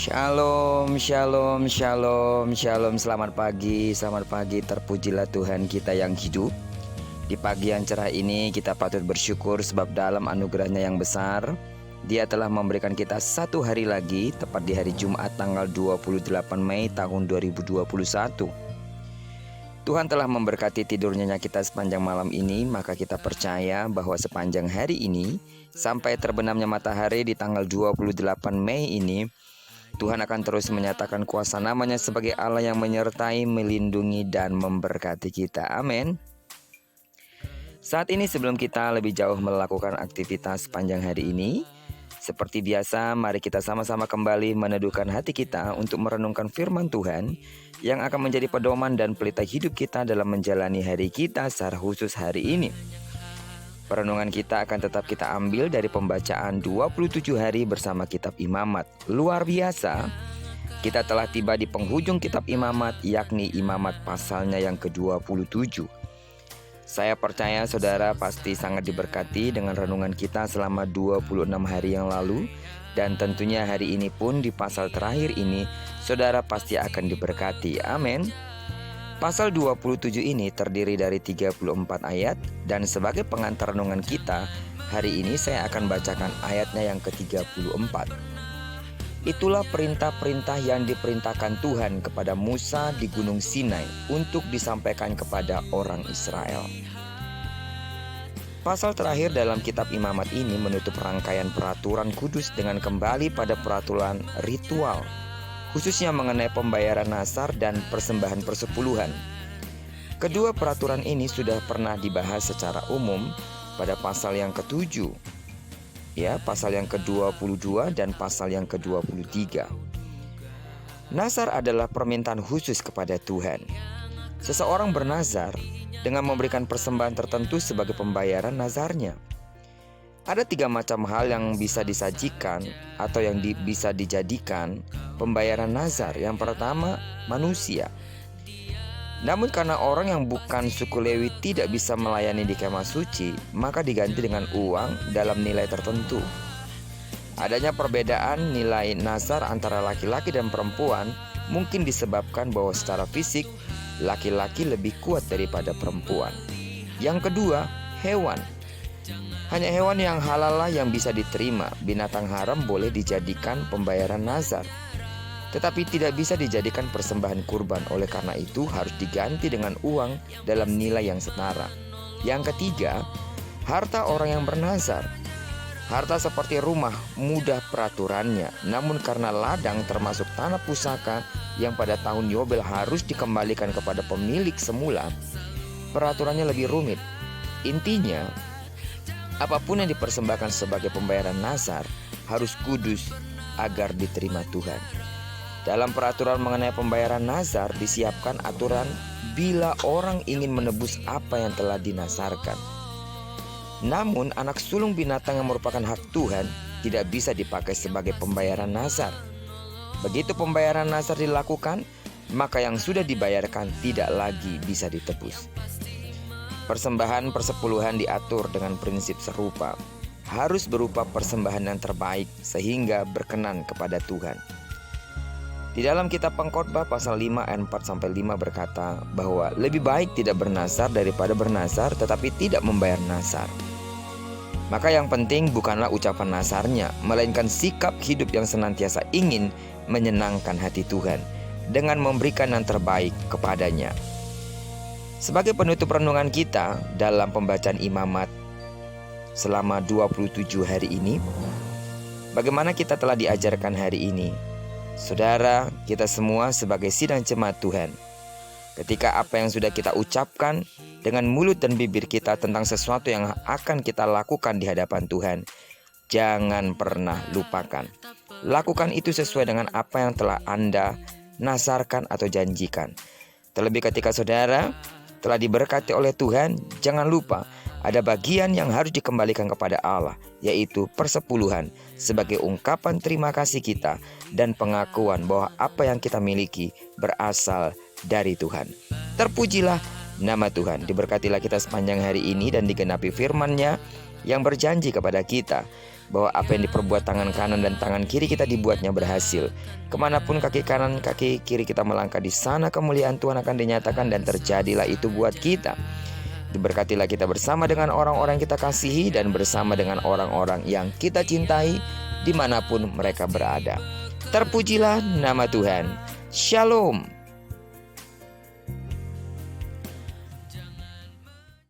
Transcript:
Shalom, shalom, shalom, shalom. Selamat pagi, terpujilah Tuhan kita yang hidup. Di pagi yang cerah ini kita patut bersyukur sebab dalam anugerahnya yang besar Dia telah memberikan kita satu hari lagi, tepat di hari Jumat tanggal 28 Mei tahun 2021. Tuhan telah memberkati tidur nyenyak kita sepanjang malam ini, maka kita percaya bahwa sepanjang hari ini sampai terbenamnya matahari di tanggal 28 Mei ini, Tuhan akan terus menyatakan kuasa namanya sebagai Allah yang menyertai, melindungi, dan memberkati kita. Amin. Saat ini sebelum kita lebih jauh melakukan aktivitas sepanjang hari ini, seperti biasa mari kita sama-sama kembali meneduhkan hati kita untuk merenungkan firman Tuhan yang akan menjadi pedoman dan pelita hidup kita dalam menjalani hari kita secara khusus hari ini. Perenungan kita akan tetap kita ambil dari pembacaan 27 hari bersama kitab Imamat. Luar biasa, kita telah tiba di penghujung kitab Imamat, yakni Imamat pasalnya yang ke-27. Saya percaya saudara pasti sangat diberkati dengan renungan kita selama 26 hari yang lalu. Dan tentunya hari ini pun di pasal terakhir ini, saudara pasti akan diberkati. Amin. Pasal 27 ini terdiri dari 34 ayat, dan sebagai pengantar renungan kita, hari ini saya akan bacakan ayatnya yang ke-34. Itulah perintah-perintah yang diperintahkan Tuhan kepada Musa di Gunung Sinai untuk disampaikan kepada orang Israel. Pasal terakhir dalam kitab Imamat ini menutup rangkaian peraturan kudus dengan kembali pada peraturan ritual, khususnya mengenai pembayaran nasar dan persembahan persepuluhan. Kedua peraturan ini sudah pernah dibahas secara umum pada pasal yang ke-7, pasal yang ke-22 dan pasal yang ke-23. Nasar adalah permintaan khusus kepada Tuhan. Seseorang bernazar dengan memberikan persembahan tertentu sebagai pembayaran nazarnya. Ada 3 macam hal yang bisa disajikan atau yang bisa dijadikan pembayaran nazar. Yang pertama, manusia. Namun karena orang yang bukan suku Lewi tidak bisa melayani di kemah suci, maka diganti dengan uang dalam nilai tertentu. Adanya perbedaan nilai nazar antara laki-laki dan perempuan mungkin disebabkan bahwa secara fisik laki-laki lebih kuat daripada perempuan. Yang kedua, hewan. Hanya hewan yang halal lah yang bisa diterima. Binatang haram boleh dijadikan pembayaran nazar, tetapi tidak bisa dijadikan persembahan kurban. Oleh karena itu harus diganti dengan uang dalam nilai yang setara. Yang ketiga, harta orang yang bernazar. Harta seperti rumah mudah peraturannya, namun karena ladang termasuk tanah pusaka yang pada tahun Yobel harus dikembalikan kepada pemilik semula, peraturannya lebih rumit. Intinya, apapun yang dipersembahkan sebagai pembayaran nazar harus kudus agar diterima Tuhan. Dalam peraturan mengenai pembayaran nazar disiapkan aturan bila orang ingin menebus apa yang telah dinazarkan. Namun anak sulung binatang yang merupakan hak Tuhan tidak bisa dipakai sebagai pembayaran nazar. Begitu pembayaran nazar dilakukan, maka yang sudah dibayarkan tidak lagi bisa ditebus. Persembahan persepuluhan diatur dengan prinsip serupa. Harus berupa persembahan yang terbaik sehingga berkenan kepada Tuhan. Di dalam kitab Pengkhotbah pasal 5 ayat 4-5 berkata bahwa lebih baik tidak bernazar daripada bernazar tetapi tidak membayar nazar. Maka yang penting bukanlah ucapan nazarnya, melainkan sikap hidup yang senantiasa ingin menyenangkan hati Tuhan dengan memberikan yang terbaik kepadanya. Sebagai penutup renungan kita dalam pembacaan Imamat selama 27 hari ini, bagaimana kita telah diajarkan hari ini? Saudara, kita semua sebagai sidang jemaat Tuhan, ketika apa yang sudah kita ucapkan dengan mulut dan bibir kita tentang sesuatu yang akan kita lakukan di hadapan Tuhan, jangan pernah lupakan. Lakukan itu sesuai dengan apa yang telah Anda nazarkan atau janjikan. Terlebih ketika saudara telah diberkati oleh Tuhan, jangan lupa ada bagian yang harus dikembalikan kepada Allah, yaitu persepuluhan sebagai ungkapan terima kasih kita dan pengakuan bahwa apa yang kita miliki berasal dari Tuhan. Terpujilah nama Tuhan. Diberkatilah kita sepanjang hari ini dan digenapi firman-Nya yang berjanji kepada kita bahwa apa yang diperbuat tangan kanan dan tangan kiri kita dibuatnya berhasil. Kemanapun kaki kanan kaki kiri kita melangkah, di sana kemuliaan Tuhan akan dinyatakan dan terjadilah itu buat kita. Diberkatilah kita bersama dengan orang-orang yang kita kasihi dan bersama dengan orang-orang yang kita cintai dimanapun mereka berada. Terpujilah nama Tuhan. Shalom.